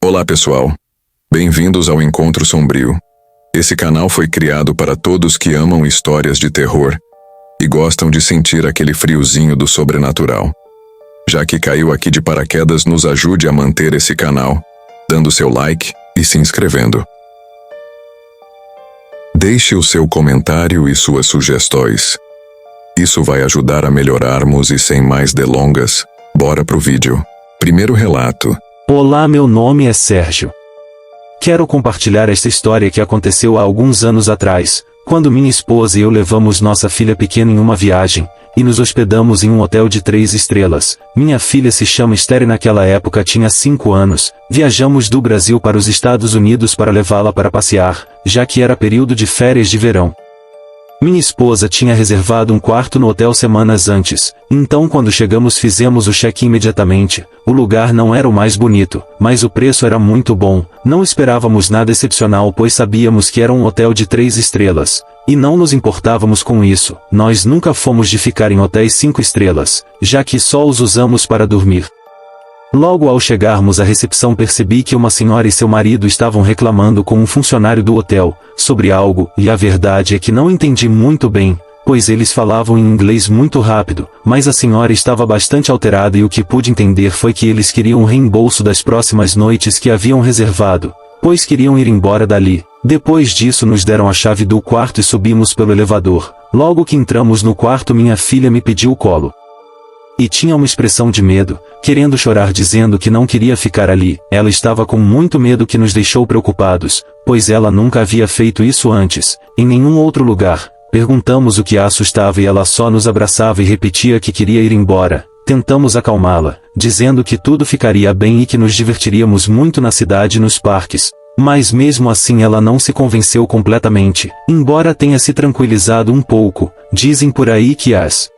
Olá pessoal, bem-vindos ao Encontro Sombrio. Esse canal foi criado para todos que amam histórias de terror e gostam de sentir aquele friozinho do sobrenatural. Já que caiu aqui de paraquedas, nos ajude a manter esse canal, dando seu like e se inscrevendo. Deixe o seu comentário e suas sugestões. Isso vai ajudar a melhorarmos e sem mais delongas, bora pro vídeo. Primeiro relato. Olá, meu nome é Sérgio. Quero compartilhar esta história que aconteceu há alguns anos atrás, quando minha esposa e eu levamos nossa filha pequena em uma viagem, e nos hospedamos em um hotel de 3 estrelas. Minha filha se chama Esther e naquela época tinha 5 anos. Viajamos do Brasil para os Estados Unidos para levá-la para passear, já que era período de férias de verão. Minha esposa tinha reservado um quarto no hotel semanas antes, então quando chegamos fizemos o check-in imediatamente. O lugar não era o mais bonito, mas o preço era muito bom. Não esperávamos nada excepcional, pois sabíamos que era um hotel de 3 estrelas. E não nos importávamos com isso. Nós nunca fomos de ficar em hotéis 5 estrelas, já que só os usamos para dormir. Logo ao chegarmos à recepção percebi que uma senhora e seu marido estavam reclamando com um funcionário do hotel, sobre algo, e a verdade é que não entendi muito bem, pois eles falavam em inglês muito rápido, mas a senhora estava bastante alterada e o que pude entender foi que eles queriam um reembolso das próximas noites que haviam reservado, pois queriam ir embora dali. Depois disso nos deram a chave do quarto e subimos pelo elevador. Logo que entramos no quarto minha filha me pediu o colo. E tinha uma expressão de medo, querendo chorar dizendo que não queria ficar ali. Ela estava com muito medo que nos deixou preocupados, pois ela nunca havia feito isso antes, em nenhum outro lugar. Perguntamos o que a assustava e ela só nos abraçava e repetia que queria ir embora. Tentamos acalmá-la, dizendo que tudo ficaria bem e que nos divertiríamos muito na cidade e nos parques. Mas mesmo assim ela não se convenceu completamente, embora tenha se tranquilizado um pouco. Dizem por aí que as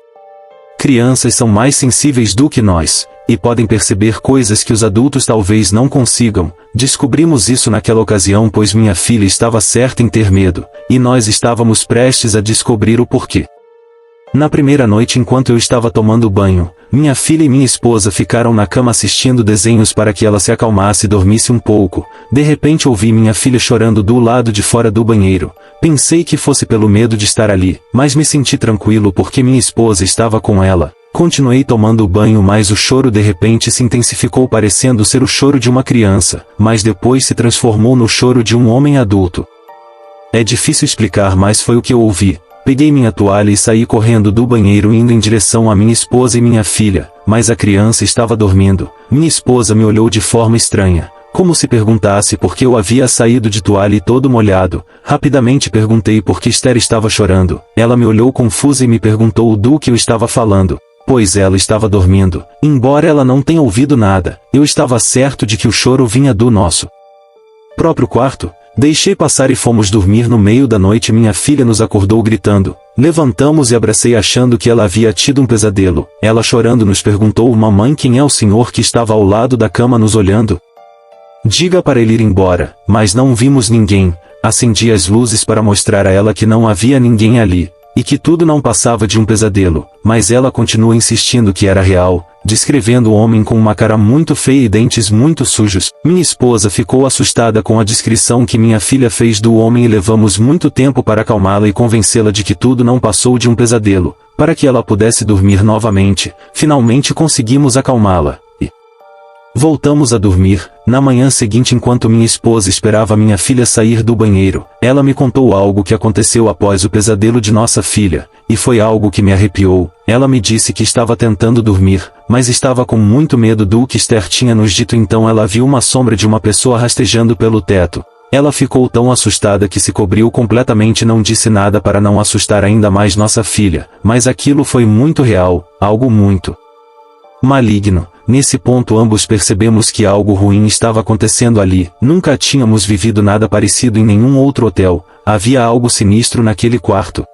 crianças são mais sensíveis do que nós, e podem perceber coisas que os adultos talvez não consigam. Descobrimos isso naquela ocasião pois minha filha estava certa em ter medo, e nós estávamos prestes a descobrir o porquê. Na primeira noite enquanto eu estava tomando banho, minha filha e minha esposa ficaram na cama assistindo desenhos para que ela se acalmasse e dormisse um pouco. De repente ouvi minha filha chorando do lado de fora do banheiro. Pensei que fosse pelo medo de estar ali, mas me senti tranquilo porque minha esposa estava com ela. Continuei tomando banho, mas o choro de repente se intensificou parecendo ser o choro de uma criança, mas depois se transformou no choro de um homem adulto. É difícil explicar, mas foi o que eu ouvi. Peguei minha toalha e saí correndo do banheiro indo em direção a minha esposa e minha filha, mas a criança estava dormindo. Minha esposa me olhou de forma estranha, como se perguntasse por que eu havia saído de toalha e todo molhado. Rapidamente perguntei por que Esther estava chorando. Ela me olhou confusa e me perguntou do que eu estava falando, pois ela estava dormindo. Embora ela não tenha ouvido nada, eu estava certo de que o choro vinha do nosso próprio quarto. Deixei passar e fomos dormir. No meio da noite minha filha nos acordou gritando. Levantamos e abracei achando que ela havia tido um pesadelo. Ela chorando nos perguntou: mamãe, quem é o senhor que estava ao lado da cama nos olhando? Diga para ele ir embora. Mas não vimos ninguém. Acendi as luzes para mostrar a ela que não havia ninguém ali, e que tudo não passava de um pesadelo, mas ela continua insistindo que era real, descrevendo o homem com uma cara muito feia e dentes muito sujos. Minha esposa ficou assustada com a descrição que minha filha fez do homem e levamos muito tempo para acalmá-la e convencê-la de que tudo não passou de um pesadelo, para que ela pudesse dormir novamente. Finalmente conseguimos acalmá-la, e voltamos a dormir. Na manhã seguinte, enquanto minha esposa esperava minha filha sair do banheiro, ela me contou algo que aconteceu após o pesadelo de nossa filha, e foi algo que me arrepiou. Ela me disse que estava tentando dormir, mas estava com muito medo do que Esther tinha nos dito. Então ela viu uma sombra de uma pessoa rastejando pelo teto. Ela ficou tão assustada que se cobriu completamente e não disse nada para não assustar ainda mais nossa filha, mas aquilo foi muito real, algo muito maligno. Nesse ponto ambos percebemos que algo ruim estava acontecendo ali. Nunca tínhamos vivido nada parecido em nenhum outro hotel. Havia algo sinistro naquele quarto.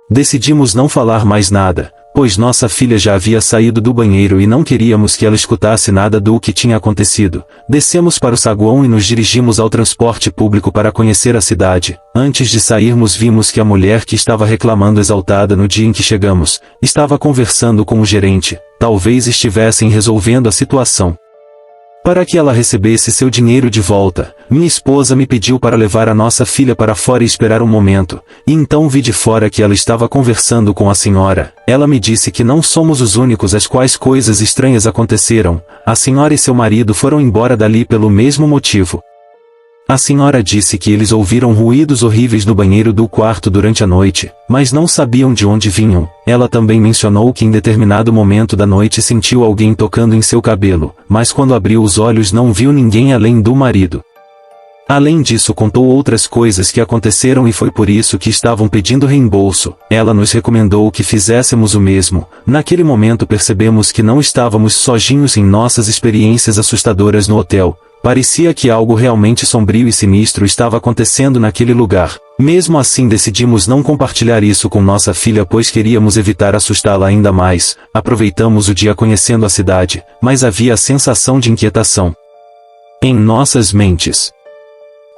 Decidimos não falar mais nada, pois nossa filha já havia saído do banheiro e não queríamos que ela escutasse nada do que tinha acontecido. Descemos para o saguão e nos dirigimos ao transporte público para conhecer a cidade. Antes de sairmos vimos que a mulher que estava reclamando exaltada no dia em que chegamos, estava conversando com o gerente. Talvez estivessem resolvendo a situação. Para que ela recebesse seu dinheiro de volta, minha esposa me pediu para levar a nossa filha para fora e esperar um momento, e então vi de fora que ela estava conversando com a senhora. Ela me disse que não somos os únicos às quais coisas estranhas aconteceram, a senhora e seu marido foram embora dali pelo mesmo motivo. A senhora disse que eles ouviram ruídos horríveis no banheiro do quarto durante a noite, mas não sabiam de onde vinham. Ela também mencionou que em determinado momento da noite sentiu alguém tocando em seu cabelo, mas quando abriu os olhos não viu ninguém além do marido. Além disso, contou outras coisas que aconteceram e foi por isso que estavam pedindo reembolso. Ela nos recomendou que fizéssemos o mesmo. Naquele momento percebemos que não estávamos sozinhos em nossas experiências assustadoras no hotel. Parecia que algo realmente sombrio e sinistro estava acontecendo naquele lugar. Mesmo assim decidimos não compartilhar isso com nossa filha pois queríamos evitar assustá-la ainda mais. Aproveitamos o dia conhecendo a cidade, mas havia a sensação de inquietação em nossas mentes.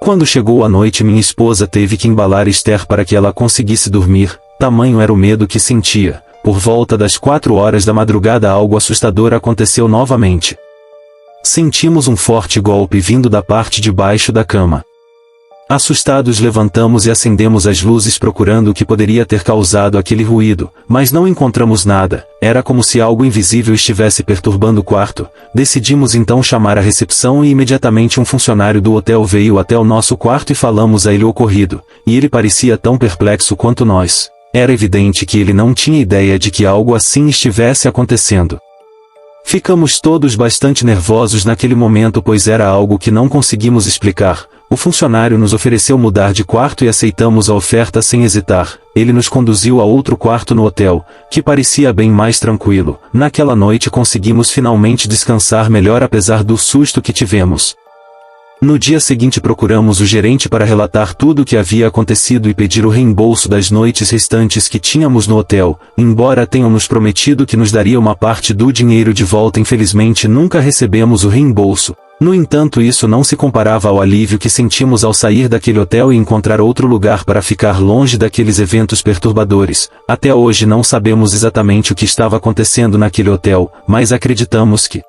Quando chegou a noite minha esposa teve que embalar Esther para que ela conseguisse dormir, tamanho era o medo que sentia. Por volta das 4 horas da madrugada algo assustador aconteceu novamente. Sentimos um forte golpe vindo da parte de baixo da cama. Assustados levantamos e acendemos as luzes procurando o que poderia ter causado aquele ruído, mas não encontramos nada. Era como se algo invisível estivesse perturbando o quarto. Decidimos então chamar a recepção e imediatamente um funcionário do hotel veio até o nosso quarto e falamos a ele o ocorrido, e ele parecia tão perplexo quanto nós. Era evidente que ele não tinha ideia de que algo assim estivesse acontecendo. Ficamos todos bastante nervosos naquele momento pois era algo que não conseguimos explicar. O funcionário nos ofereceu mudar de quarto e aceitamos a oferta sem hesitar. Ele nos conduziu a outro quarto no hotel, que parecia bem mais tranquilo. Naquela noite conseguimos finalmente descansar melhor apesar do susto que tivemos. No dia seguinte procuramos o gerente para relatar tudo o que havia acontecido e pedir o reembolso das noites restantes que tínhamos no hotel. Embora tenham nos prometido que nos daria uma parte do dinheiro de volta, infelizmente nunca recebemos o reembolso. No entanto, isso não se comparava ao alívio que sentimos ao sair daquele hotel e encontrar outro lugar para ficar longe daqueles eventos perturbadores. Até hoje não sabemos exatamente o que estava acontecendo naquele hotel, mas acreditamos que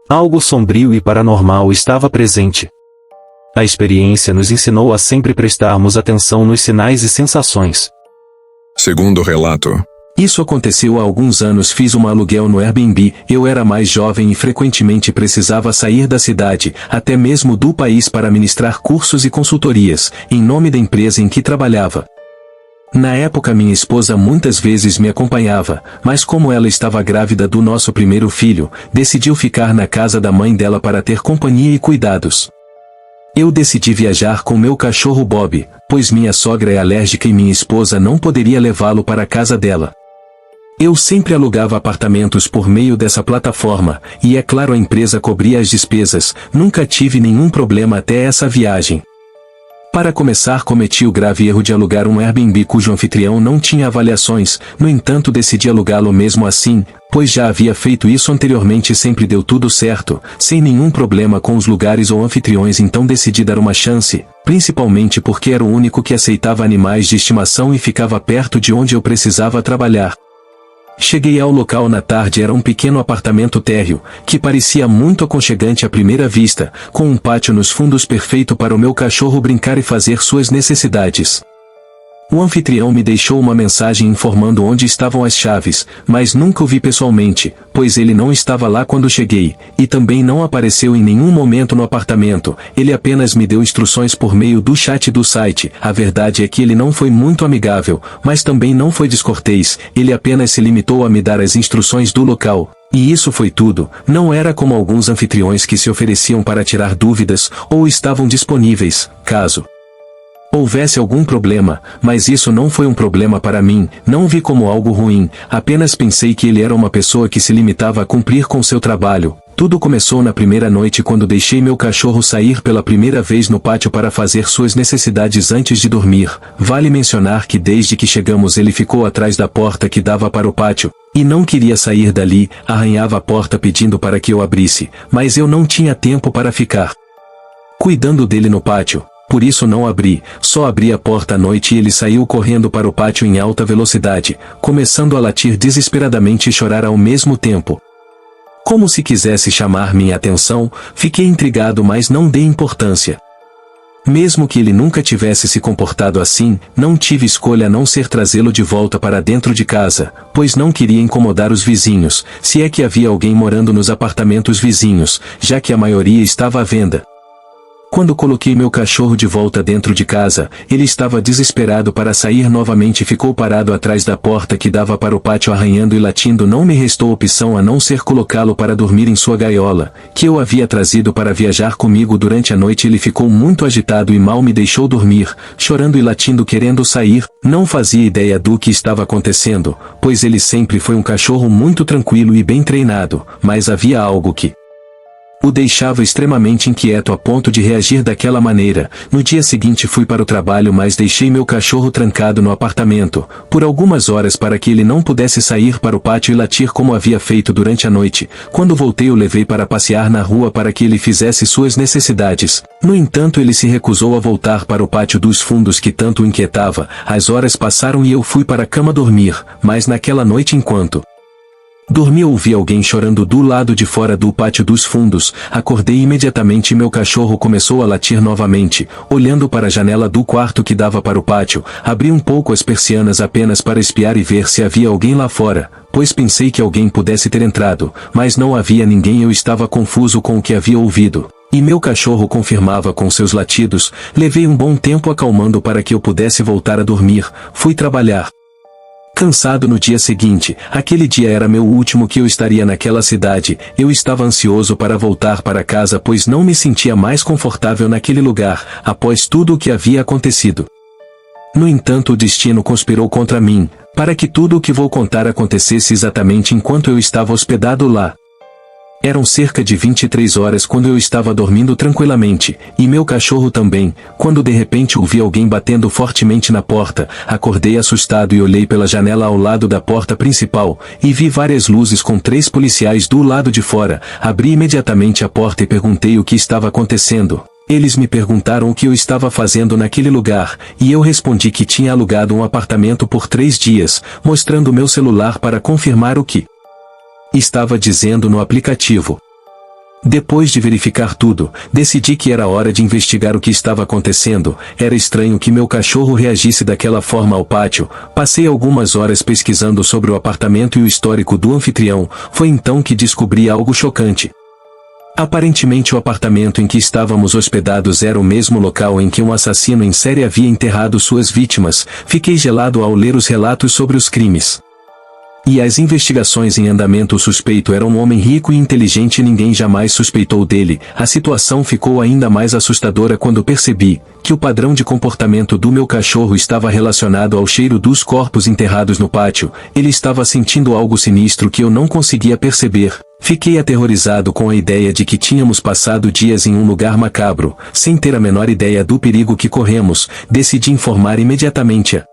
algo sombrio e paranormal estava presente. A experiência nos ensinou a sempre prestarmos atenção nos sinais e sensações. Segundo o relato, isso aconteceu há alguns anos. Fiz um aluguel no Airbnb. Eu era mais jovem e frequentemente precisava sair da cidade, até mesmo do país, para ministrar cursos e consultorias, em nome da empresa em que trabalhava. Na época minha esposa muitas vezes me acompanhava, mas como ela estava grávida do nosso primeiro filho, decidiu ficar na casa da mãe dela para ter companhia e cuidados. Eu decidi viajar com meu cachorro Bob, pois minha sogra é alérgica e minha esposa não poderia levá-lo para a casa dela. Eu sempre alugava apartamentos por meio dessa plataforma, e é claro a empresa cobria as despesas. Nunca tive nenhum problema até essa viagem. Para começar, cometi o grave erro de alugar um Airbnb cujo anfitrião não tinha avaliações. No entanto, decidi alugá-lo mesmo assim, pois já havia feito isso anteriormente e sempre deu tudo certo, sem nenhum problema com os lugares ou anfitriões. Então decidi dar uma chance, principalmente porque era o único que aceitava animais de estimação e ficava perto de onde eu precisava trabalhar. Cheguei ao local na tarde. Era um pequeno apartamento térreo, que parecia muito aconchegante à primeira vista, com um pátio nos fundos perfeito para o meu cachorro brincar e fazer suas necessidades. O anfitrião me deixou uma mensagem informando onde estavam as chaves, mas nunca o vi pessoalmente, pois ele não estava lá quando cheguei, e também não apareceu em nenhum momento no apartamento. Ele apenas me deu instruções por meio do chat do site. A verdade é que ele não foi muito amigável, mas também não foi descortês. Ele apenas se limitou a me dar as instruções do local. E isso foi tudo. Não era como alguns anfitriões que se ofereciam para tirar dúvidas, ou estavam disponíveis, caso houvesse algum problema, mas isso não foi um problema para mim. Não vi como algo ruim, apenas pensei que ele era uma pessoa que se limitava a cumprir com seu trabalho. Tudo começou na primeira noite quando deixei meu cachorro sair pela primeira vez no pátio para fazer suas necessidades antes de dormir. Vale mencionar que desde que chegamos ele ficou atrás da porta que dava para o pátio, e não queria sair dali. Arranhava a porta pedindo para que eu abrisse, mas eu não tinha tempo para ficar cuidando dele no pátio. Por isso não abri, só abri a porta à noite e ele saiu correndo para o pátio em alta velocidade, começando a latir desesperadamente e chorar ao mesmo tempo. Como se quisesse chamar minha atenção, fiquei intrigado, mas não dei importância. Mesmo que ele nunca tivesse se comportado assim, não tive escolha a não ser trazê-lo de volta para dentro de casa, pois não queria incomodar os vizinhos, se é que havia alguém morando nos apartamentos vizinhos, já que a maioria estava à venda. Quando coloquei meu cachorro de volta dentro de casa, ele estava desesperado para sair novamente e ficou parado atrás da porta que dava para o pátio arranhando e latindo. Não me restou opção a não ser colocá-lo para dormir em sua gaiola, que eu havia trazido para viajar comigo durante a noite. Ele ficou muito agitado e mal me deixou dormir, chorando e latindo querendo sair. Não fazia ideia do que estava acontecendo, pois ele sempre foi um cachorro muito tranquilo e bem treinado, mas havia algo que o deixava extremamente inquieto a ponto de reagir daquela maneira. No dia seguinte fui para o trabalho, mas deixei meu cachorro trancado no apartamento, por algumas horas para que ele não pudesse sair para o pátio e latir como havia feito durante a noite. Quando voltei o levei para passear na rua para que ele fizesse suas necessidades. No entanto, ele se recusou a voltar para o pátio dos fundos que tanto o inquietava. As horas passaram e eu fui para a cama dormir, mas naquela noite enquanto dormi ouvi alguém chorando do lado de fora do pátio dos fundos. Acordei imediatamente e meu cachorro começou a latir novamente. Olhando para a janela do quarto que dava para o pátio, abri um pouco as persianas apenas para espiar e ver se havia alguém lá fora, pois pensei que alguém pudesse ter entrado, mas não havia ninguém. Eu estava confuso com o que havia ouvido, e meu cachorro confirmava com seus latidos. Levei um bom tempo acalmando para que eu pudesse voltar a dormir. Fui trabalhar cansado no dia seguinte. Aquele dia era meu último que eu estaria naquela cidade. Eu estava ansioso para voltar para casa, pois não me sentia mais confortável naquele lugar, após tudo o que havia acontecido. No entanto, o destino conspirou contra mim, para que tudo o que vou contar acontecesse exatamente enquanto eu estava hospedado lá. Eram cerca de 23 horas quando eu estava dormindo tranquilamente, e meu cachorro também, quando de repente ouvi alguém batendo fortemente na porta. Acordei assustado e olhei pela janela ao lado da porta principal, e vi várias luzes com 3 policiais do lado de fora. Abri imediatamente a porta e perguntei o que estava acontecendo. Eles me perguntaram o que eu estava fazendo naquele lugar, e eu respondi que tinha alugado um apartamento por 3 dias, mostrando meu celular para confirmar o que estava dizendo no aplicativo. Depois de verificar tudo, decidi que era hora de investigar o que estava acontecendo. Era estranho que meu cachorro reagisse daquela forma ao pátio. Passei algumas horas pesquisando sobre o apartamento e o histórico do anfitrião. Foi então que descobri algo chocante. Aparentemente o apartamento em que estávamos hospedados era o mesmo local em que um assassino em série havia enterrado suas vítimas. Fiquei gelado ao ler os relatos sobre os crimes e as investigações em andamento. O suspeito era um homem rico e inteligente e ninguém jamais suspeitou dele. A situação ficou ainda mais assustadora quando percebi que o padrão de comportamento do meu cachorro estava relacionado ao cheiro dos corpos enterrados no pátio. Ele estava sentindo algo sinistro que eu não conseguia perceber. Fiquei aterrorizado com a ideia de que tínhamos passado dias em um lugar macabro, sem ter a menor ideia do perigo que corremos. Decidi informar imediatamente a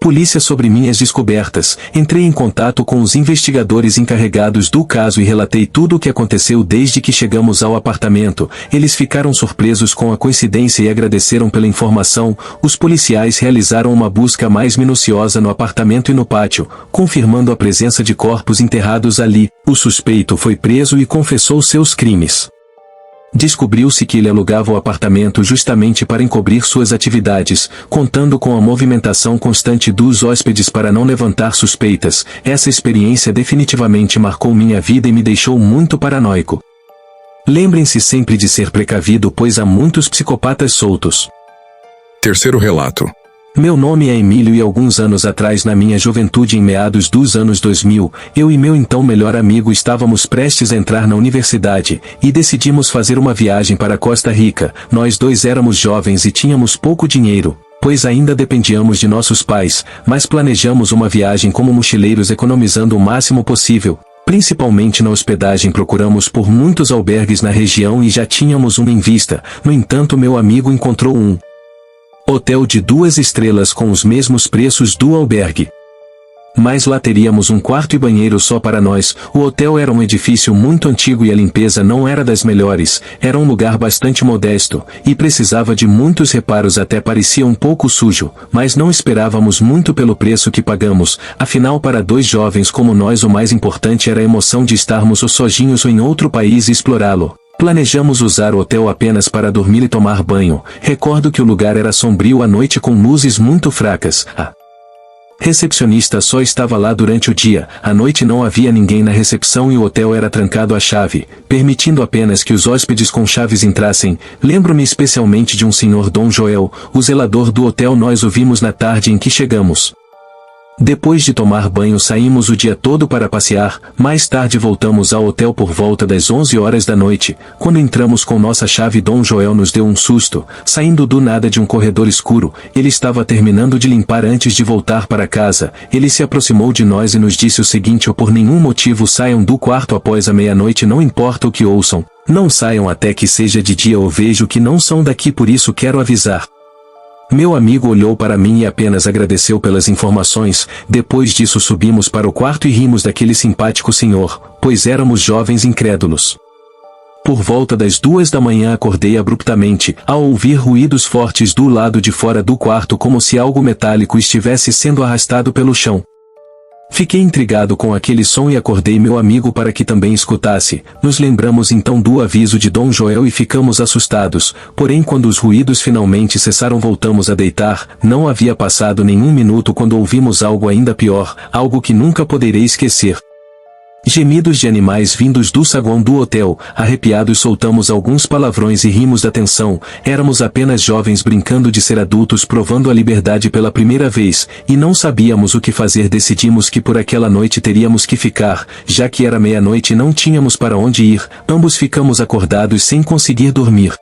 polícia sobre minhas descobertas. Entrei em contato com os investigadores encarregados do caso e relatei tudo o que aconteceu desde que chegamos ao apartamento. Eles ficaram surpresos com a coincidência e agradeceram pela informação. Os policiais realizaram uma busca mais minuciosa no apartamento e no pátio, confirmando a presença de corpos enterrados ali. O suspeito foi preso e confessou seus crimes. Descobriu-se que ele alugava o apartamento justamente para encobrir suas atividades, contando com a movimentação constante dos hóspedes para não levantar suspeitas. Essa experiência definitivamente marcou minha vida e me deixou muito paranoico. Lembrem-se sempre de ser precavido, pois há muitos psicopatas soltos. Terceiro relato. Meu nome é Emílio e alguns anos atrás, na minha juventude, em meados dos anos 2000, eu e meu então melhor amigo estávamos prestes a entrar na universidade, e decidimos fazer uma viagem para Costa Rica. Nós dois éramos jovens e tínhamos pouco dinheiro, pois ainda dependíamos de nossos pais, mas planejamos uma viagem como mochileiros, economizando o máximo possível. Principalmente na hospedagem, procuramos por muitos albergues na região e já tínhamos um em vista. No entanto, meu amigo encontrou um hotel de 2 estrelas com os mesmos preços do albergue. Mas lá teríamos um quarto e banheiro só para nós. O hotel era um edifício muito antigo e a limpeza não era das melhores, era um lugar bastante modesto, e precisava de muitos reparos, até parecia um pouco sujo, mas não esperávamos muito pelo preço que pagamos, afinal para dois jovens como nós o mais importante era a emoção de estarmos sozinhos em outro país e explorá-lo. Planejamos usar o hotel apenas para dormir e tomar banho. Recordo que o lugar era sombrio à noite com luzes muito fracas. A recepcionista só estava lá durante o dia, à noite não havia ninguém na recepção e o hotel era trancado à chave, permitindo apenas que os hóspedes com chaves entrassem. Lembro-me especialmente de um senhor Dom Joel, o zelador do hotel. Nós o vimos na tarde em que chegamos. Depois de tomar banho saímos o dia todo para passear, mais tarde voltamos ao hotel por volta das 11 horas da noite. Quando entramos com nossa chave, Dom Joel nos deu um susto, saindo do nada de um corredor escuro. Ele estava terminando de limpar antes de voltar para casa. Ele se aproximou de nós e nos disse o seguinte: por nenhum motivo saiam do quarto após a meia-noite, não importa o que ouçam. Não saiam até que seja de dia ou vejo que não são daqui, por isso quero avisar. Meu amigo olhou para mim e apenas agradeceu pelas informações. Depois disso subimos para o quarto e rimos daquele simpático senhor, pois éramos jovens incrédulos. Por volta das 2 da manhã acordei abruptamente, ao ouvir ruídos fortes do lado de fora do quarto, como se algo metálico estivesse sendo arrastado pelo chão. Fiquei intrigado com aquele som e acordei meu amigo para que também escutasse. Nos lembramos então do aviso de Dom Joel e ficamos assustados, porém quando os ruídos finalmente cessaram voltamos a deitar. Não havia passado nenhum minuto quando ouvimos algo ainda pior, algo que nunca poderei esquecer. Gemidos de animais vindos do saguão do hotel. Arrepiados soltamos alguns palavrões e rimos da tensão. Éramos apenas jovens brincando de ser adultos, provando a liberdade pela primeira vez, e não sabíamos o que fazer. Decidimos que por aquela noite teríamos que ficar, já que era meia-noite e não tínhamos para onde ir. Ambos ficamos acordados sem conseguir dormir.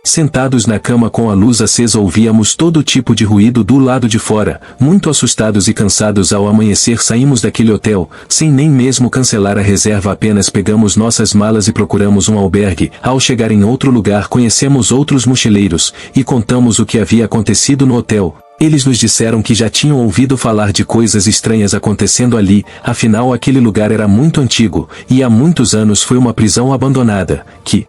Sentados na cama com a luz acesa ouvíamos todo tipo de ruído do lado de fora. Muito assustados e cansados, ao amanhecer saímos daquele hotel, sem nem mesmo cancelar a reserva, apenas pegamos nossas malas e procuramos um albergue. Ao chegar em outro lugar conhecemos outros mochileiros, e contamos o que havia acontecido no hotel. Eles nos disseram que já tinham ouvido falar de coisas estranhas acontecendo ali, afinal aquele lugar era muito antigo, e há muitos anos foi uma prisão abandonada, que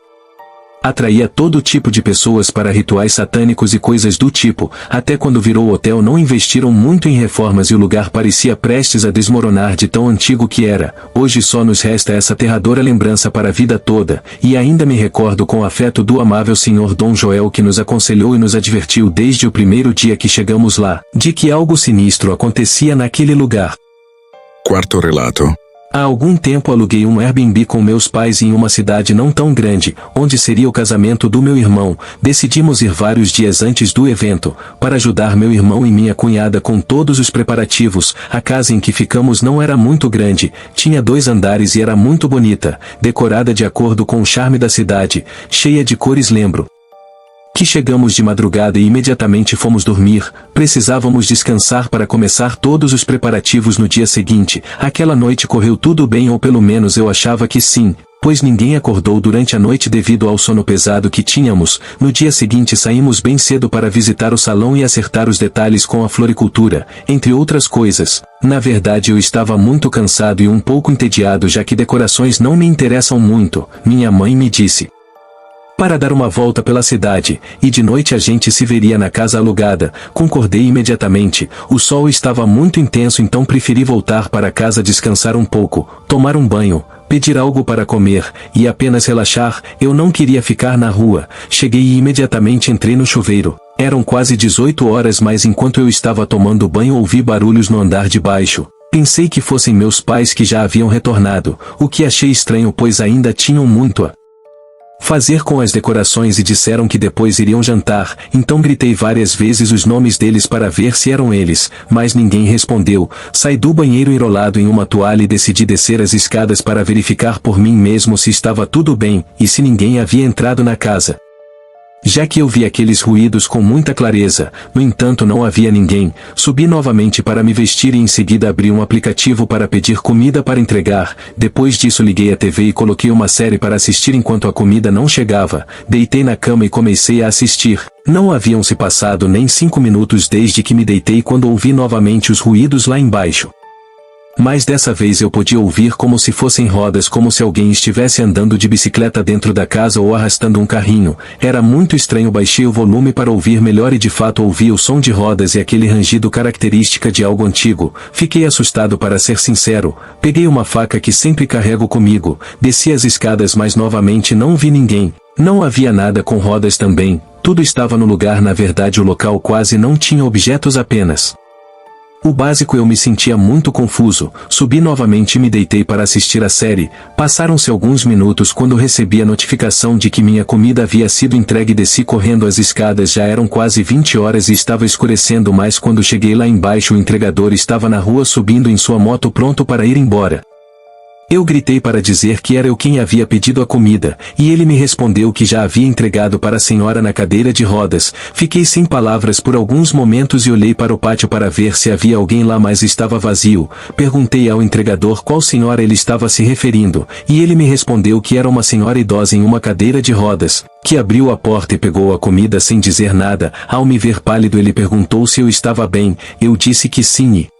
atraía todo tipo de pessoas para rituais satânicos e coisas do tipo. Até quando virou hotel não investiram muito em reformas e o lugar parecia prestes a desmoronar de tão antigo que era. Hoje só nos resta essa aterradora lembrança para a vida toda, e ainda me recordo com afeto do amável senhor Dom Joel, que nos aconselhou e nos advertiu desde o primeiro dia que chegamos lá, de que algo sinistro acontecia naquele lugar. Quarto relato. Há algum tempo aluguei um Airbnb com meus pais em uma cidade não tão grande, onde seria o casamento do meu irmão. Decidimos ir vários dias antes do evento, para ajudar meu irmão e minha cunhada com todos os preparativos. A casa em que ficamos não era muito grande, tinha 2 andares e era muito bonita, decorada de acordo com o charme da cidade, cheia de cores. Lembro que chegamos de madrugada e imediatamente fomos dormir. Precisávamos descansar para começar todos os preparativos no dia seguinte. Aquela noite correu tudo bem, ou pelo menos eu achava que sim, pois ninguém acordou durante a noite devido ao sono pesado que tínhamos. No dia seguinte saímos bem cedo para visitar o salão e acertar os detalhes com a floricultura, entre outras coisas. Na verdade eu estava muito cansado e um pouco entediado, já que decorações não me interessam muito. Minha mãe me disse para dar uma volta pela cidade, e de noite a gente se veria na casa alugada. Concordei imediatamente. O sol estava muito intenso, então preferi voltar para casa, descansar um pouco, tomar um banho, pedir algo para comer, e apenas relaxar. Eu não queria ficar na rua. Cheguei e imediatamente entrei no chuveiro. Eram quase 18 horas, mas enquanto eu estava tomando banho ouvi barulhos no andar de baixo. Pensei que fossem meus pais que já haviam retornado, o que achei estranho, pois ainda tinham muito a fazer com as decorações e disseram que depois iriam jantar. Então gritei várias vezes os nomes deles para ver se eram eles, mas ninguém respondeu. Saí do banheiro enrolado em uma toalha e decidi descer as escadas para verificar por mim mesmo se estava tudo bem, e se ninguém havia entrado na casa, já que eu vi aqueles ruídos com muita clareza. No entanto não havia ninguém. Subi novamente para me vestir e em seguida abri um aplicativo para pedir comida para entregar. Depois disso liguei a TV e coloquei uma série para assistir enquanto a comida não chegava. Deitei na cama e comecei a assistir. Não haviam se passado nem 5 minutos desde que me deitei quando ouvi novamente os ruídos lá embaixo. Mas dessa vez eu podia ouvir como se fossem rodas, como se alguém estivesse andando de bicicleta dentro da casa ou arrastando um carrinho. Era muito estranho. Baixei o volume para ouvir melhor e de fato ouvi o som de rodas e aquele rangido característica de algo antigo. Fiquei assustado, para ser sincero. Peguei uma faca que sempre carrego comigo, desci as escadas, mas novamente não vi ninguém. Não havia nada com rodas também. Tudo estava no lugar. Na verdade, o local quase não tinha objetos, apenas o básico. Eu me sentia muito confuso. Subi novamente e me deitei para assistir a série. Passaram-se alguns minutos quando recebi a notificação de que minha comida havia sido entregue. Desci correndo as escadas. Já eram quase 20 horas e estava escurecendo, mas quando cheguei lá embaixo o entregador estava na rua subindo em sua moto pronto para ir embora. Eu gritei para dizer que era eu quem havia pedido a comida, e ele me respondeu que já havia entregado para a senhora na cadeira de rodas. Fiquei sem palavras por alguns momentos e olhei para o pátio para ver se havia alguém lá, mas estava vazio. Perguntei ao entregador qual senhora ele estava se referindo, e ele me respondeu que era uma senhora idosa em uma cadeira de rodas, que abriu a porta e pegou a comida sem dizer nada. Ao me ver pálido, ele perguntou se eu estava bem. Eu disse que sim e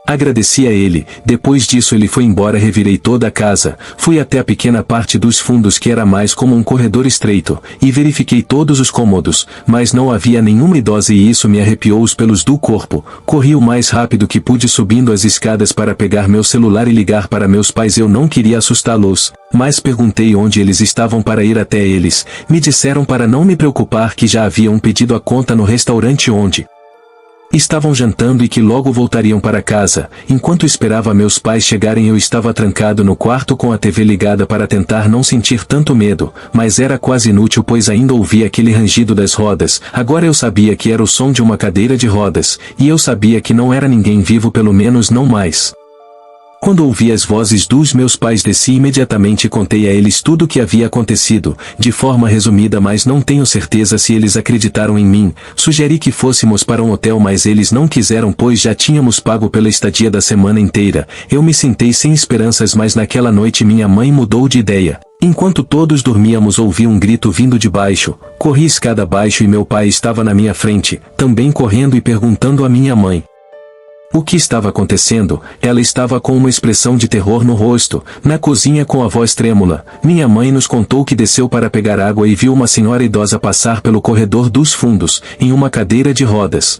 agradeci a ele. Depois disso ele foi embora. Revirei toda a casa, fui até a pequena parte dos fundos, que era mais como um corredor estreito, e verifiquei todos os cômodos, mas não havia nenhuma idosa e isso me arrepiou os pelos do corpo. Corri o mais rápido que pude subindo as escadas para pegar meu celular e ligar para meus pais. Eu não queria assustá-los, mas perguntei onde eles estavam para ir até eles. Me disseram para não me preocupar, que já haviam pedido a conta no restaurante onde estavam jantando e que logo voltariam para casa. Enquanto esperava meus pais chegarem, eu estava trancado no quarto com a TV ligada para tentar não sentir tanto medo, mas era quase inútil, pois ainda ouvia aquele rangido das rodas. Agora eu sabia que era o som de uma cadeira de rodas, e eu sabia que não era ninguém vivo, pelo menos não mais. Quando ouvi as vozes dos meus pais, desci imediatamente e contei a eles tudo o que havia acontecido, de forma resumida, mas não tenho certeza se eles acreditaram em mim. Sugeri que fôssemos para um hotel, mas eles não quiseram, pois já tínhamos pago pela estadia da semana inteira. Eu me sentei sem esperanças, mas naquela noite minha mãe mudou de ideia. Enquanto todos dormíamos, ouvi um grito vindo de baixo. Corri escada abaixo e meu pai estava na minha frente, também correndo e perguntando à minha mãe o que estava acontecendo. Ela estava com uma expressão de terror no rosto. Na cozinha, com a voz trêmula, minha mãe nos contou que desceu para pegar água e viu uma senhora idosa passar pelo corredor dos fundos, em uma cadeira de rodas.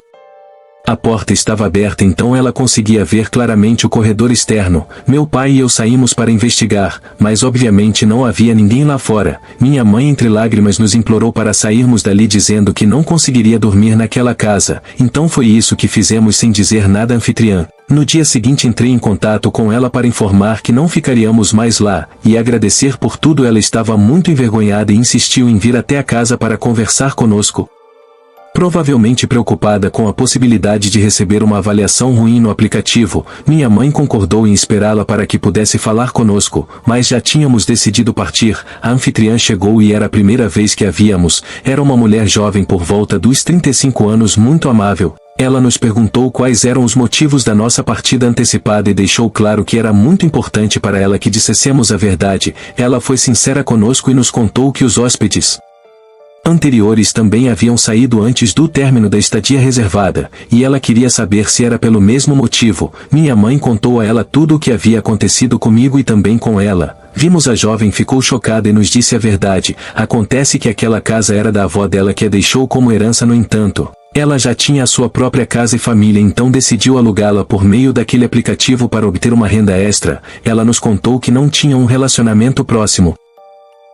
A porta estava aberta, então ela conseguia ver claramente o corredor externo. Meu pai e eu saímos para investigar, mas obviamente não havia ninguém lá fora. Minha mãe, entre lágrimas, nos implorou para sairmos dali, dizendo que não conseguiria dormir naquela casa. Então foi isso que fizemos sem dizer nada à anfitriã. No dia seguinte entrei em contato com ela para informar que não ficaríamos mais lá, e agradecer por tudo. Ela estava muito envergonhada e insistiu em vir até a casa para conversar conosco. Provavelmente preocupada com a possibilidade de receber uma avaliação ruim no aplicativo, minha mãe concordou em esperá-la para que pudesse falar conosco, mas já tínhamos decidido partir. A anfitriã chegou e era a primeira vez que a víamos. Era uma mulher jovem por volta dos 35 anos, muito amável. Ela nos perguntou quais eram os motivos da nossa partida antecipada e deixou claro que era muito importante para ela que dissessemos a verdade. Ela foi sincera conosco e nos contou que os hóspedes anteriores também haviam saído antes do término da estadia reservada, e ela queria saber se era pelo mesmo motivo. Minha mãe contou a ela tudo o que havia acontecido comigo e também com ela. Vimos a jovem, ficou chocada e nos disse a verdade. Acontece que aquela casa era da avó dela, que a deixou como herança. No entanto, ela já tinha a sua própria casa e família, então decidiu alugá-la por meio daquele aplicativo para obter uma renda extra. Ela nos contou que não tinha um relacionamento próximo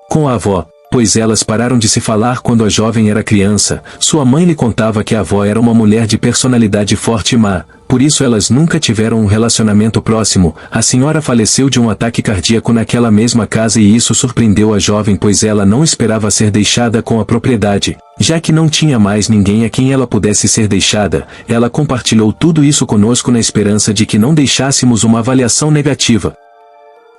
com a avó, pois elas pararam de se falar quando a jovem era criança. Sua mãe lhe contava que a avó era uma mulher de personalidade forte e má, por isso elas nunca tiveram um relacionamento próximo. A senhora faleceu de um ataque cardíaco naquela mesma casa e isso surpreendeu a jovem, pois ela não esperava ser deixada com a propriedade, já que não tinha mais ninguém a quem ela pudesse ser deixada. Ela compartilhou tudo isso conosco na esperança de que não deixássemos uma avaliação negativa.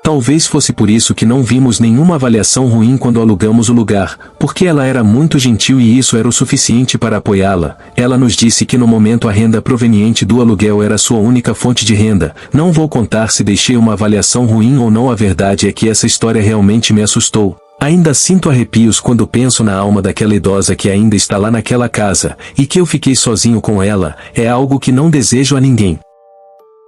Talvez fosse por isso que não vimos nenhuma avaliação ruim quando alugamos o lugar, porque ela era muito gentil e isso era o suficiente para apoiá-la. Ela nos disse que no momento a renda proveniente do aluguel era sua única fonte de renda. Não vou contar se deixei uma avaliação ruim ou não, a verdade é que essa história realmente me assustou. Ainda sinto arrepios quando penso na alma daquela idosa que ainda está lá naquela casa, e que eu fiquei sozinho com ela. É algo que não desejo a ninguém.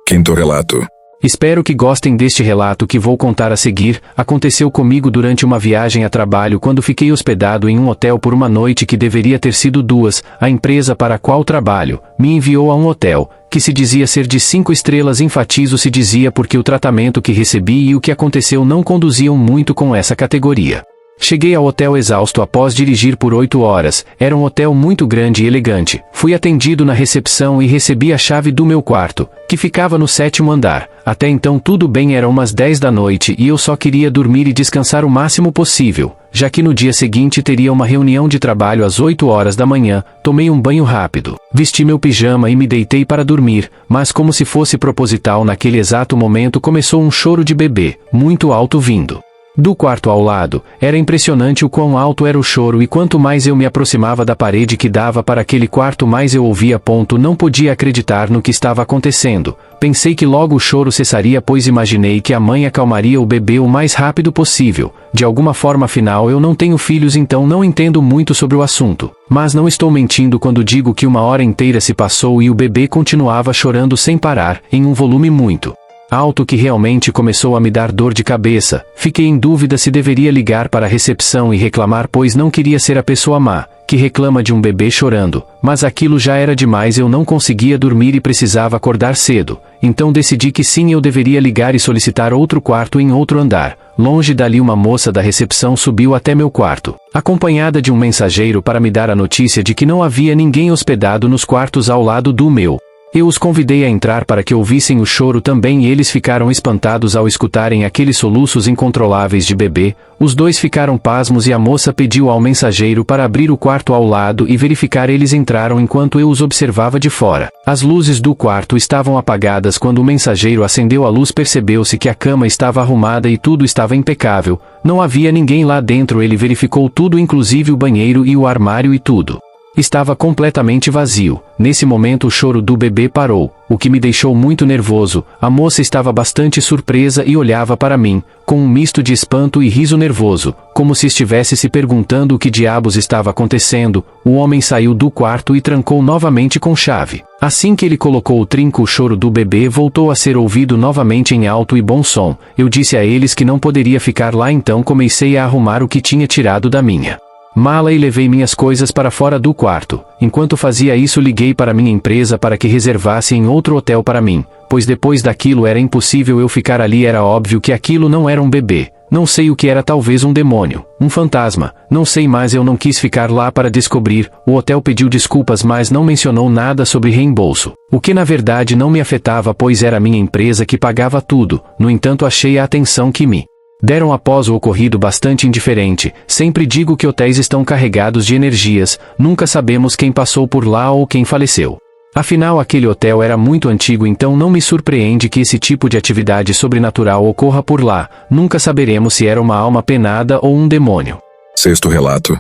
Quinto relato. Espero que gostem deste relato que vou contar a seguir. Aconteceu comigo durante uma viagem a trabalho quando fiquei hospedado em um hotel por uma noite que deveria ter sido 2. A empresa para a qual trabalho me enviou a um hotel, que se dizia ser de 5 estrelas. Enfatizo se dizia porque o tratamento que recebi e o que aconteceu não conduziam muito com essa categoria. Cheguei ao hotel exausto após dirigir por 8 horas. Era um hotel muito grande e elegante. Fui atendido na recepção e recebi a chave do meu quarto, que ficava no 7º andar. Até então tudo bem, eram umas 10 da noite e eu só queria dormir e descansar o máximo possível, já que no dia seguinte teria uma reunião de trabalho às 8 horas da manhã. Tomei um banho rápido, vesti meu pijama e me deitei para dormir, mas como se fosse proposital, naquele exato momento começou um choro de bebê, muito alto, vindo do quarto ao lado. Era impressionante o quão alto era o choro, e quanto mais eu me aproximava da parede que dava para aquele quarto, mais eu ouvia. Não podia acreditar no que estava acontecendo. Pensei que logo o choro cessaria, pois imaginei que a mãe acalmaria o bebê o mais rápido possível. De alguma forma, afinal eu não tenho filhos, então não entendo muito sobre o assunto. Mas não estou mentindo quando digo que uma hora inteira se passou e o bebê continuava chorando sem parar, em um volume muito alto que realmente começou a me dar dor de cabeça. Fiquei em dúvida se deveria ligar para a recepção e reclamar, pois não queria ser a pessoa má que reclama de um bebê chorando, mas aquilo já era demais. Eu não conseguia dormir e precisava acordar cedo, então decidi que sim, eu deveria ligar e solicitar outro quarto em outro andar. Longe dali, uma moça da recepção subiu até meu quarto, acompanhada de um mensageiro, para me dar a notícia de que não havia ninguém hospedado nos quartos ao lado do meu. Eu os convidei a entrar para que ouvissem o choro também, e eles ficaram espantados ao escutarem aqueles soluços incontroláveis de bebê. Os dois ficaram pasmos e a moça pediu ao mensageiro para abrir o quarto ao lado e verificar. Eles entraram enquanto eu os observava de fora. As luzes do quarto estavam apagadas. Quando o mensageiro acendeu a luz, percebeu-se que a cama estava arrumada e tudo estava impecável. Não havia ninguém lá dentro. Ele verificou tudo, inclusive o banheiro e o armário, e tudo estava completamente vazio. Nesse momento o choro do bebê parou, o que me deixou muito nervoso. A moça estava bastante surpresa e olhava para mim, com um misto de espanto e riso nervoso, como se estivesse se perguntando o que diabos estava acontecendo. O homem saiu do quarto e trancou novamente com chave. Assim que ele colocou o trinco, o choro do bebê voltou a ser ouvido novamente em alto e bom som. Eu disse a eles que não poderia ficar lá, então comecei a arrumar o que tinha tirado da minha mala e levei minhas coisas para fora do quarto. Enquanto fazia isso, liguei para minha empresa para que reservasse em outro hotel para mim, pois depois daquilo era impossível eu ficar ali. Era óbvio que aquilo não era um bebê. Não sei o que era, talvez um demônio, um fantasma, não sei, mas eu não quis ficar lá para descobrir. O hotel pediu desculpas, mas não mencionou nada sobre reembolso, o que na verdade não me afetava, pois era minha empresa que pagava tudo. No entanto, achei a atenção que me deram após o ocorrido bastante indiferente. Sempre digo que hotéis estão carregados de energias, nunca sabemos quem passou por lá ou quem faleceu. Afinal, aquele hotel era muito antigo, então não me surpreende que esse tipo de atividade sobrenatural ocorra por lá. Nunca saberemos se era uma alma penada ou um demônio. 6º relato.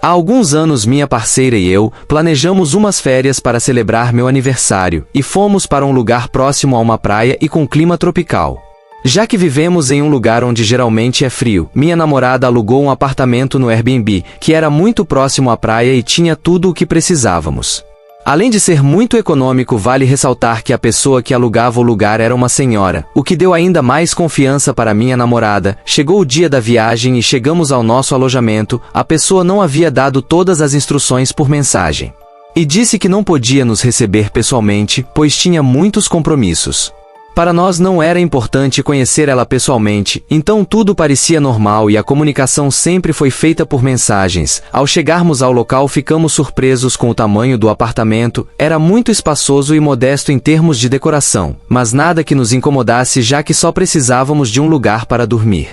Há alguns anos minha parceira e eu planejamos umas férias para celebrar meu aniversário, e fomos para um lugar próximo a uma praia e com clima tropical. Já que vivemos em um lugar onde geralmente é frio, minha namorada alugou um apartamento no Airbnb, que era muito próximo à praia e tinha tudo o que precisávamos. Além de ser muito econômico, vale ressaltar que a pessoa que alugava o lugar era uma senhora, o que deu ainda mais confiança para minha namorada. Chegou o dia da viagem e chegamos ao nosso alojamento. A pessoa não havia dado todas as instruções por mensagem e disse que não podia nos receber pessoalmente, pois tinha muitos compromissos. Para nós não era importante conhecer ela pessoalmente, então tudo parecia normal e a comunicação sempre foi feita por mensagens. Ao chegarmos ao local, ficamos surpresos com o tamanho do apartamento. Era muito espaçoso e modesto em termos de decoração, mas nada que nos incomodasse, já que só precisávamos de um lugar para dormir.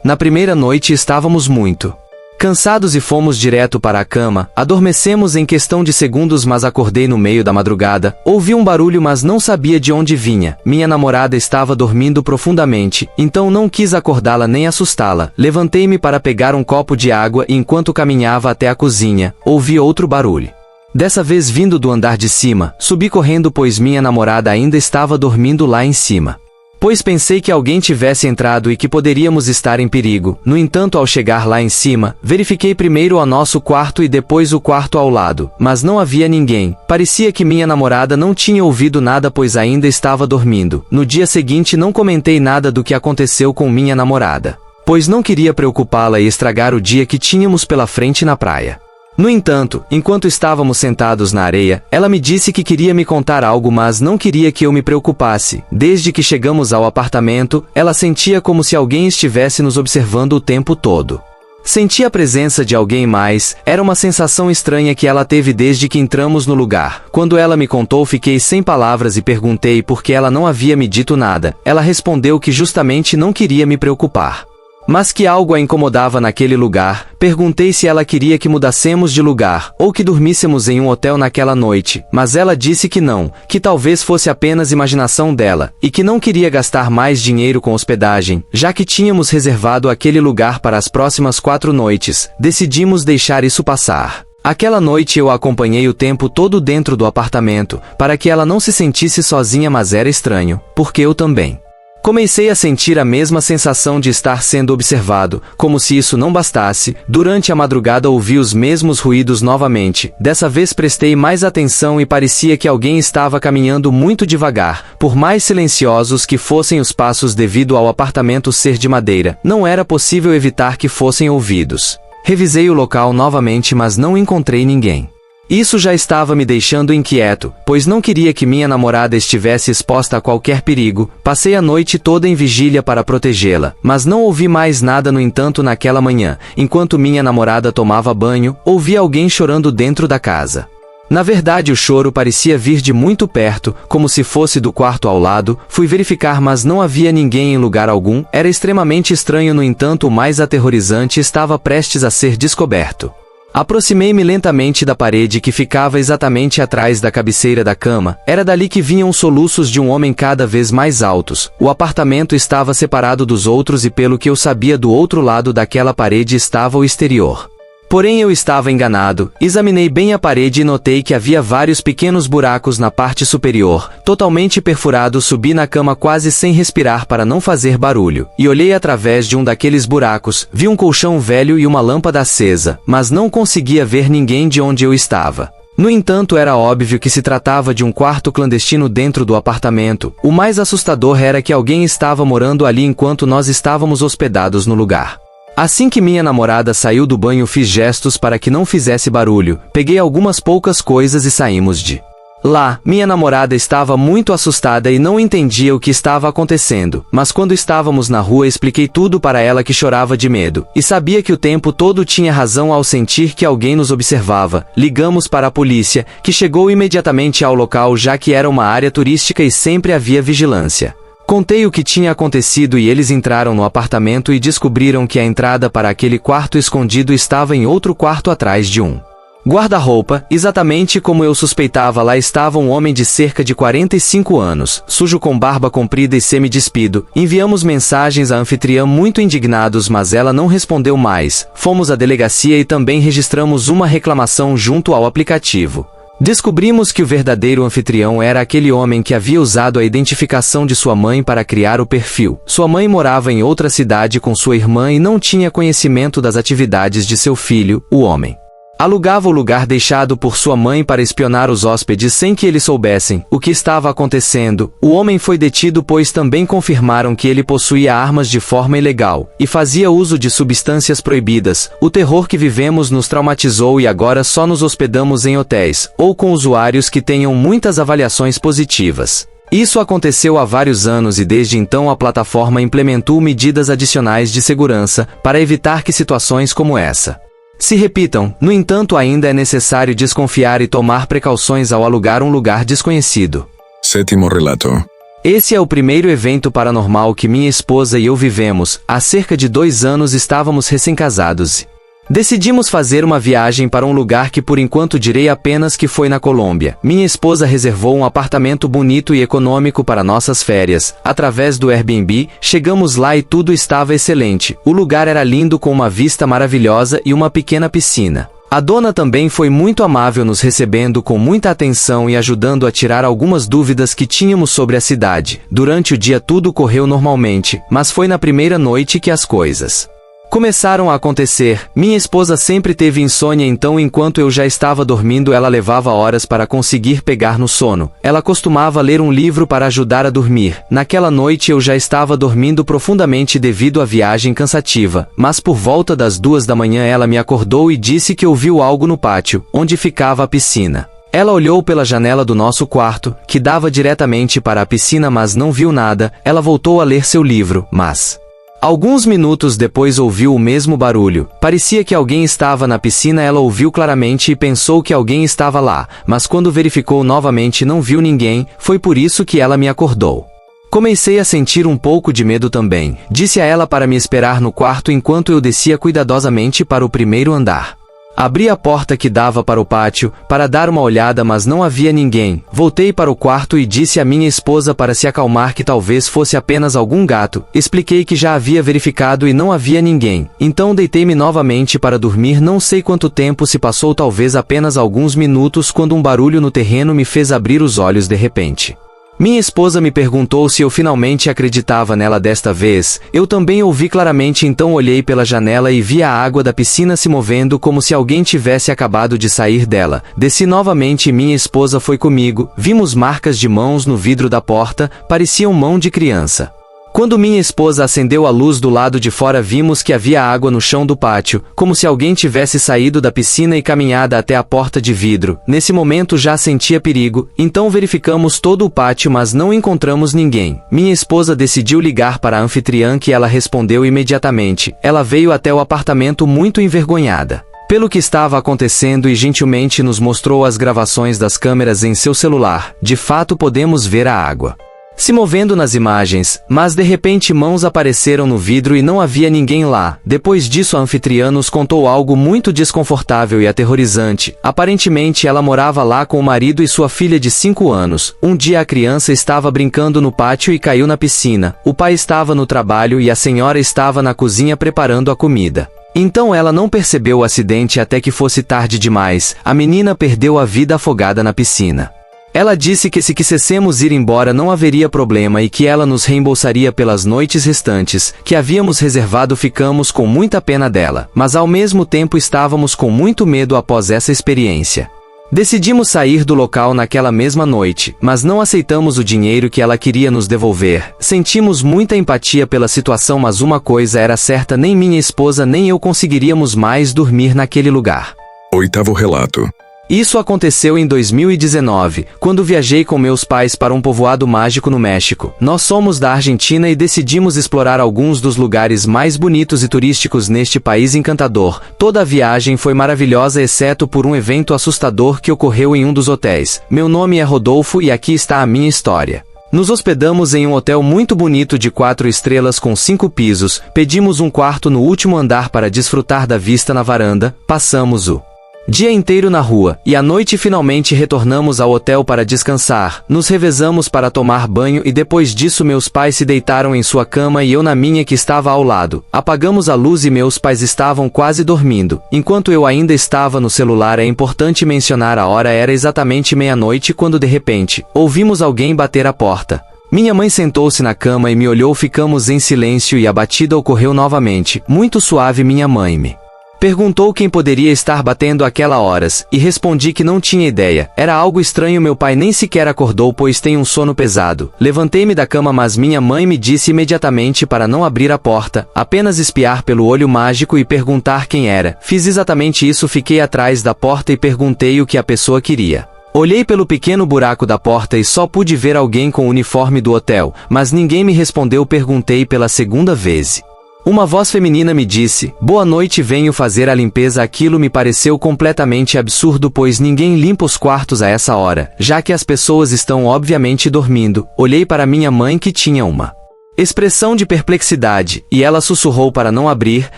Na primeira noite estávamos muito cansados e fomos direto para a cama. Adormecemos em questão de segundos, mas acordei no meio da madrugada. Ouvi um barulho, mas não sabia de onde vinha. Minha namorada estava dormindo profundamente, então não quis acordá-la nem assustá-la. Levantei-me para pegar um copo de água e enquanto caminhava até a cozinha, ouvi outro barulho. Dessa vez vindo do andar de cima. Subi correndo, pois minha namorada ainda estava dormindo lá em cima. pois pensei que alguém tivesse entrado e que poderíamos estar em perigo. No entanto, ao chegar lá em cima, verifiquei primeiro o nosso quarto e depois o quarto ao lado, mas não havia ninguém. Parecia que minha namorada não tinha ouvido nada, pois ainda estava dormindo. No dia seguinte não comentei nada do que aconteceu com minha namorada, pois não queria preocupá-la e estragar o dia que tínhamos pela frente na praia. No entanto, enquanto estávamos sentados na areia, ela me disse que queria me contar algo, mas não queria que eu me preocupasse. Desde que chegamos ao apartamento, ela sentia como se alguém estivesse nos observando o tempo todo. Senti a presença de alguém mais, era uma sensação estranha que ela teve desde que entramos no lugar. Quando ela me contou, fiquei sem palavras e perguntei por que ela não havia me dito nada. Ela respondeu que justamente não queria me preocupar, mas que algo a incomodava naquele lugar. Perguntei se ela queria que mudássemos de lugar, ou que dormíssemos em um hotel naquela noite, mas ela disse que não, que talvez fosse apenas imaginação dela, e que não queria gastar mais dinheiro com hospedagem, já que tínhamos reservado aquele lugar para as próximas 4 noites. Decidimos deixar isso passar. Aquela noite eu a acompanhei o tempo todo dentro do apartamento, para que ela não se sentisse sozinha, mas era estranho, porque eu também comecei a sentir a mesma sensação de estar sendo observado. Como se isso não bastasse, durante a madrugada ouvi os mesmos ruídos novamente. Dessa vez prestei mais atenção e parecia que alguém estava caminhando muito devagar. Por mais silenciosos que fossem os passos devido ao apartamento ser de madeira, não era possível evitar que fossem ouvidos. Revisei o local novamente, mas não encontrei ninguém. Isso já estava me deixando inquieto, pois não queria que minha namorada estivesse exposta a qualquer perigo. Passei a noite toda em vigília para protegê-la, mas não ouvi mais nada. No entanto, naquela manhã, enquanto minha namorada tomava banho, ouvi alguém chorando dentro da casa. Na verdade, o choro parecia vir de muito perto, como se fosse do quarto ao lado. Fui verificar, mas não havia ninguém em lugar algum. Era extremamente estranho. No entanto, o mais aterrorizante estava prestes a ser descoberto. Aproximei-me lentamente da parede que ficava exatamente atrás da cabeceira da cama. Era dali que vinham os soluços de um homem cada vez mais altos. O apartamento estava separado dos outros e, pelo que eu sabia, do outro lado daquela parede estava o exterior. Porém, eu estava enganado. Examinei bem a parede e notei que havia vários pequenos buracos na parte superior, totalmente perfurados. Subi na cama quase sem respirar para não fazer barulho, e olhei através de um daqueles buracos. Vi um colchão velho e uma lâmpada acesa, mas não conseguia ver ninguém de onde eu estava. No entanto, era óbvio que se tratava de um quarto clandestino dentro do apartamento. O mais assustador era que alguém estava morando ali enquanto nós estávamos hospedados no lugar. Assim que minha namorada saiu do banho, fiz gestos para que não fizesse barulho, peguei algumas poucas coisas e saímos de lá. Minha namorada estava muito assustada e não entendia o que estava acontecendo, mas quando estávamos na rua expliquei tudo para ela, que chorava de medo, e sabia que o tempo todo tinha razão ao sentir que alguém nos observava. Ligamos para a polícia, que chegou imediatamente ao local, já que era uma área turística e sempre havia vigilância. Contei o que tinha acontecido e eles entraram no apartamento e descobriram que a entrada para aquele quarto escondido estava em outro quarto atrás de um guarda-roupa. Exatamente como eu suspeitava, lá estava um homem de cerca de 45 anos, sujo, com barba comprida e semi-despido. Enviamos mensagens à anfitriã muito indignados, mas ela não respondeu mais. Fomos à delegacia e também registramos uma reclamação junto ao aplicativo. Descobrimos que o verdadeiro anfitrião era aquele homem que havia usado a identificação de sua mãe para criar o perfil. Sua mãe morava em outra cidade com sua irmã e não tinha conhecimento das atividades de seu filho. O homem alugava o lugar deixado por sua mãe para espionar os hóspedes sem que eles soubessem o que estava acontecendo. O homem foi detido, pois também confirmaram que ele possuía armas de forma ilegal e fazia uso de substâncias proibidas. O terror que vivemos nos traumatizou e agora só nos hospedamos em hotéis ou com usuários que tenham muitas avaliações positivas. Isso aconteceu há vários anos e desde então a plataforma implementou medidas adicionais de segurança para evitar que situações como essa se repitam. No entanto, ainda é necessário desconfiar e tomar precauções ao alugar um lugar desconhecido. Sétimo relato. Esse é o primeiro evento paranormal que minha esposa e eu vivemos. Há cerca de 2 anos estávamos recém-casados e decidimos fazer uma viagem para um lugar que por enquanto direi apenas que foi na Colômbia. Minha esposa reservou um apartamento bonito e econômico para nossas férias. Através do Airbnb, chegamos lá e tudo estava excelente. O lugar era lindo, com uma vista maravilhosa e uma pequena piscina. A dona também foi muito amável, nos recebendo com muita atenção e ajudando a tirar algumas dúvidas que tínhamos sobre a cidade. Durante o dia tudo correu normalmente, mas foi na primeira noite que as coisas começaram a acontecer. Minha esposa sempre teve insônia, então enquanto eu já estava dormindo ela levava horas para conseguir pegar no sono. Ela costumava ler um livro para ajudar a dormir. Naquela noite eu já estava dormindo profundamente devido à viagem cansativa, mas por volta das 2 da manhã ela me acordou e disse que ouviu algo no pátio, onde ficava a piscina. Ela olhou pela janela do nosso quarto, que dava diretamente para a piscina, mas não viu nada. Ela voltou a ler seu livro, mas alguns minutos depois ouviu o mesmo barulho. Parecia que alguém estava na piscina. Ela ouviu claramente e pensou que alguém estava lá, mas quando verificou novamente não viu ninguém. Foi por isso que ela me acordou. Comecei a sentir um pouco de medo também. Disse a ela para me esperar no quarto enquanto eu descia cuidadosamente para o primeiro andar. Abri a porta que dava para o pátio, para dar uma olhada, mas não havia ninguém. Voltei para o quarto e disse à minha esposa para se acalmar que talvez fosse apenas algum gato. Expliquei que já havia verificado e não havia ninguém. Então deitei-me novamente para dormir. Não sei quanto tempo se passou, talvez apenas alguns minutos, quando um barulho no terreno me fez abrir os olhos de repente. Minha esposa me perguntou se eu finalmente acreditava nela desta vez. Eu também ouvi claramente, então olhei pela janela e vi a água da piscina se movendo como se alguém tivesse acabado de sair dela. Desci novamente e minha esposa foi comigo. Vimos marcas de mãos no vidro da porta, pareciam mão de criança. Quando minha esposa acendeu a luz do lado de fora, vimos que havia água no chão do pátio, como se alguém tivesse saído da piscina e caminhado até a porta de vidro. Nesse momento já sentia perigo, então verificamos todo o pátio, mas não encontramos ninguém. Minha esposa decidiu ligar para a anfitriã, que ela respondeu imediatamente. Ela veio até o apartamento muito envergonhada pelo que estava acontecendo e gentilmente nos mostrou as gravações das câmeras em seu celular. De fato podemos ver a água se movendo nas imagens, mas de repente mãos apareceram no vidro e não havia ninguém lá. Depois disso a anfitriã nos contou algo muito desconfortável e aterrorizante. Aparentemente ela morava lá com o marido e sua filha de 5 anos. Um dia a criança estava brincando no pátio e caiu na piscina. O pai estava no trabalho e a senhora estava na cozinha preparando a comida. Então ela não percebeu o acidente até que fosse tarde demais. A menina perdeu a vida afogada na piscina. Ela disse que se quisessemos ir embora não haveria problema e que ela nos reembolsaria pelas noites restantes, que havíamos reservado. Ficamos com muita pena dela, mas ao mesmo tempo estávamos com muito medo após essa experiência. Decidimos sair do local naquela mesma noite, mas não aceitamos o dinheiro que ela queria nos devolver. Sentimos muita empatia pela situação, mas uma coisa era certa: nem minha esposa nem eu conseguiríamos mais dormir naquele lugar. 8º relato. Isso aconteceu em 2019, quando viajei com meus pais para um povoado mágico no México. Nós somos da Argentina e decidimos explorar alguns dos lugares mais bonitos e turísticos neste país encantador. Toda a viagem foi maravilhosa, exceto por um evento assustador que ocorreu em um dos hotéis. Meu nome é Rodolfo e aqui está a minha história. Nos hospedamos em um hotel muito bonito de 4 estrelas com 5 pisos. Pedimos um quarto no último andar para desfrutar da vista na varanda. Passamos o dia inteiro na rua, e à noite finalmente retornamos ao hotel para descansar. Nos revezamos para tomar banho e depois disso meus pais se deitaram em sua cama e eu na minha, que estava ao lado. Apagamos a luz e meus pais estavam quase dormindo. Enquanto eu ainda estava no celular, é importante mencionar a hora, era exatamente meia-noite quando de repente, ouvimos alguém bater a porta. Minha mãe sentou-se na cama e me olhou. Ficamos em silêncio e a batida ocorreu novamente, muito suave. Minha mãe me perguntou quem poderia estar batendo àquela horas, e respondi que não tinha ideia. Era algo estranho. Meu pai nem sequer acordou, pois tem um sono pesado. Levantei-me da cama, mas minha mãe me disse imediatamente para não abrir a porta, apenas espiar pelo olho mágico e perguntar quem era. Fiz exatamente isso. Fiquei atrás da porta e perguntei o que a pessoa queria. Olhei pelo pequeno buraco da porta e só pude ver alguém com o uniforme do hotel, mas ninguém me respondeu. Perguntei pela segunda vez. Uma voz feminina me disse: "Boa noite, venho fazer a limpeza." Aquilo me pareceu completamente absurdo, pois ninguém limpa os quartos a essa hora, já que as pessoas estão obviamente dormindo. Olhei para minha mãe, que tinha uma expressão de perplexidade, e ela sussurrou para não abrir,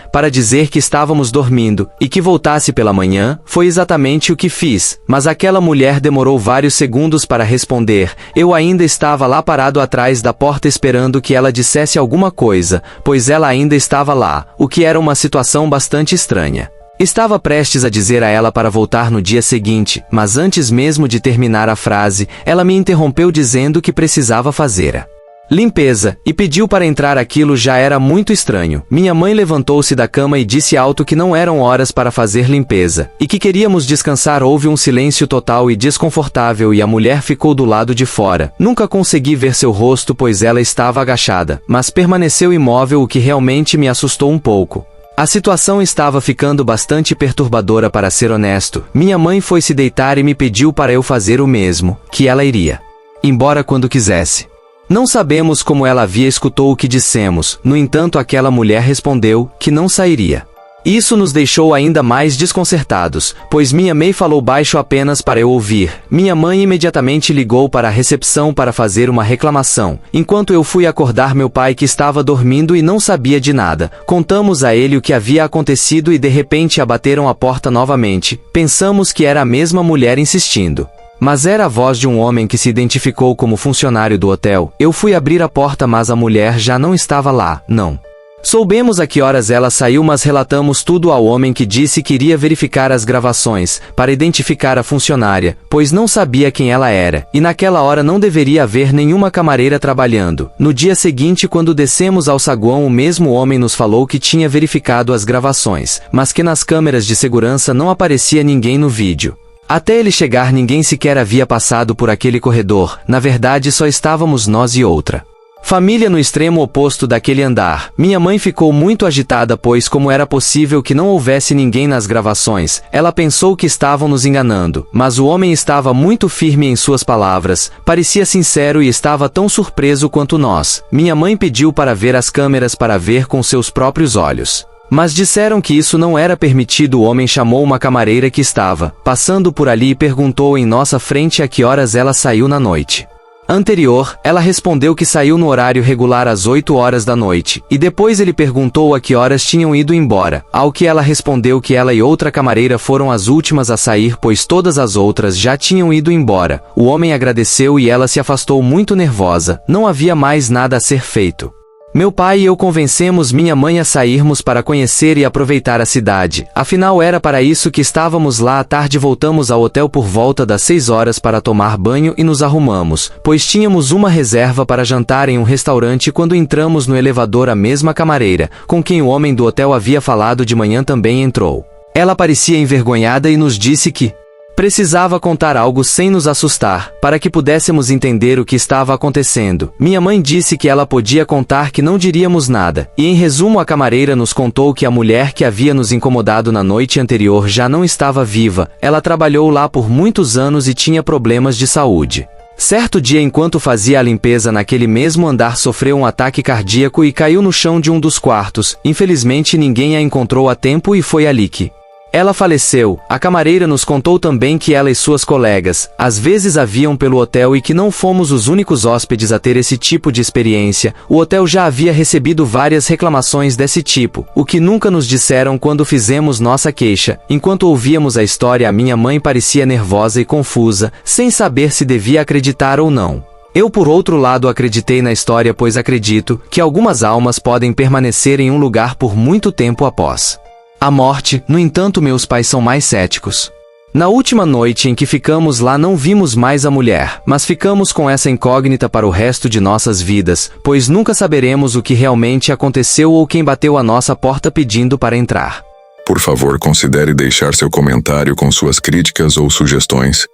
para dizer que estávamos dormindo, e que voltasse pela manhã. Foi exatamente o que fiz, mas aquela mulher demorou vários segundos para responder. Eu ainda estava lá parado atrás da porta esperando que ela dissesse alguma coisa, pois ela ainda estava lá, o que era uma situação bastante estranha. Estava prestes a dizer a ela para voltar no dia seguinte, mas antes mesmo de terminar a frase, ela me interrompeu dizendo que precisava fazer a limpeza, e pediu para entrar. Aquilo já era muito estranho. Minha mãe levantou-se da cama e disse alto que não eram horas para fazer limpeza, e que queríamos descansar. Houve um silêncio total e desconfortável e a mulher ficou do lado de fora. Nunca consegui ver seu rosto pois ela estava agachada, mas permaneceu imóvel, o que realmente me assustou um pouco. A situação estava ficando bastante perturbadora, para ser honesto. Minha mãe foi se deitar e me pediu para eu fazer o mesmo, que ela iria embora quando quisesse. Não sabemos como ela escutou o que dissemos, no entanto aquela mulher respondeu que não sairia. Isso nos deixou ainda mais desconcertados, pois minha mãe falou baixo apenas para eu ouvir. Minha mãe imediatamente ligou para a recepção para fazer uma reclamação, enquanto eu fui acordar meu pai, que estava dormindo e não sabia de nada. Contamos a ele o que havia acontecido e de repente abateram a porta novamente. Pensamos que era a mesma mulher insistindo, mas era a voz de um homem que se identificou como funcionário do hotel. Eu fui abrir a porta, mas a mulher já não estava lá. Não soubemos a que horas ela saiu, mas relatamos tudo ao homem, que disse que iria verificar as gravações para identificar a funcionária, pois não sabia quem ela era, e naquela hora não deveria haver nenhuma camareira trabalhando. No dia seguinte, quando descemos ao saguão, o mesmo homem nos falou que tinha verificado as gravações, mas que nas câmeras de segurança não aparecia ninguém no vídeo. Até ele chegar, ninguém sequer havia passado por aquele corredor. Na verdade, só estávamos nós e outra família no extremo oposto daquele andar. Minha mãe ficou muito agitada, pois como era possível que não houvesse ninguém nas gravações? Ela pensou que estavam nos enganando, mas o homem estava muito firme em suas palavras, parecia sincero e estava tão surpreso quanto nós. Minha mãe pediu para ver as câmeras para ver com seus próprios olhos, mas disseram que isso não era permitido. O homem chamou uma camareira que estava passando por ali e perguntou em nossa frente a que horas ela saiu na noite anterior. Ela respondeu que saiu no horário regular às 8 horas da noite, e depois ele perguntou a que horas tinham ido embora, ao que ela respondeu que ela e outra camareira foram as últimas a sair, pois todas as outras já tinham ido embora. O homem agradeceu e ela se afastou muito nervosa. Não havia mais nada a ser feito. Meu pai e eu convencemos minha mãe a sairmos para conhecer e aproveitar a cidade. Afinal, era para isso que estávamos lá. À tarde voltamos ao hotel por volta das 6 horas para tomar banho e nos arrumamos, pois tínhamos uma reserva para jantar em um restaurante. Quando entramos no elevador, a mesma camareira, com quem o homem do hotel havia falado de manhã, também entrou. Ela parecia envergonhada e nos disse que precisava contar algo sem nos assustar, para que pudéssemos entender o que estava acontecendo. Minha mãe disse que ela podia contar, que não diríamos nada, e em resumo a camareira nos contou que a mulher que havia nos incomodado na noite anterior já não estava viva. Ela trabalhou lá por muitos anos e tinha problemas de saúde. Certo dia, enquanto fazia a limpeza naquele mesmo andar, sofreu um ataque cardíaco e caiu no chão de um dos quartos. Infelizmente ninguém a encontrou a tempo e foi ali que ela faleceu. A camareira nos contou também que ela e suas colegas às vezes a viam pelo hotel e que não fomos os únicos hóspedes a ter esse tipo de experiência. O hotel já havia recebido várias reclamações desse tipo, o que nunca nos disseram quando fizemos nossa queixa. Enquanto ouvíamos a história, a minha mãe parecia nervosa e confusa, sem saber se devia acreditar ou não. Eu, por outro lado, acreditei na história, pois acredito que algumas almas podem permanecer em um lugar por muito tempo após a morte. No entanto, meus pais são mais céticos. Na última noite em que ficamos lá, não vimos mais a mulher, mas ficamos com essa incógnita para o resto de nossas vidas, pois nunca saberemos o que realmente aconteceu ou quem bateu a nossa porta pedindo para entrar. Por favor, considere deixar seu comentário com suas críticas ou sugestões,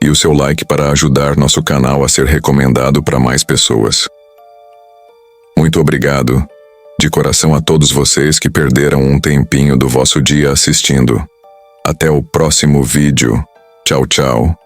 e o seu like para ajudar nosso canal a ser recomendado para mais pessoas. Muito obrigado, de coração, a todos vocês que perderam um tempinho do vosso dia assistindo. Até o próximo vídeo. Tchau, tchau.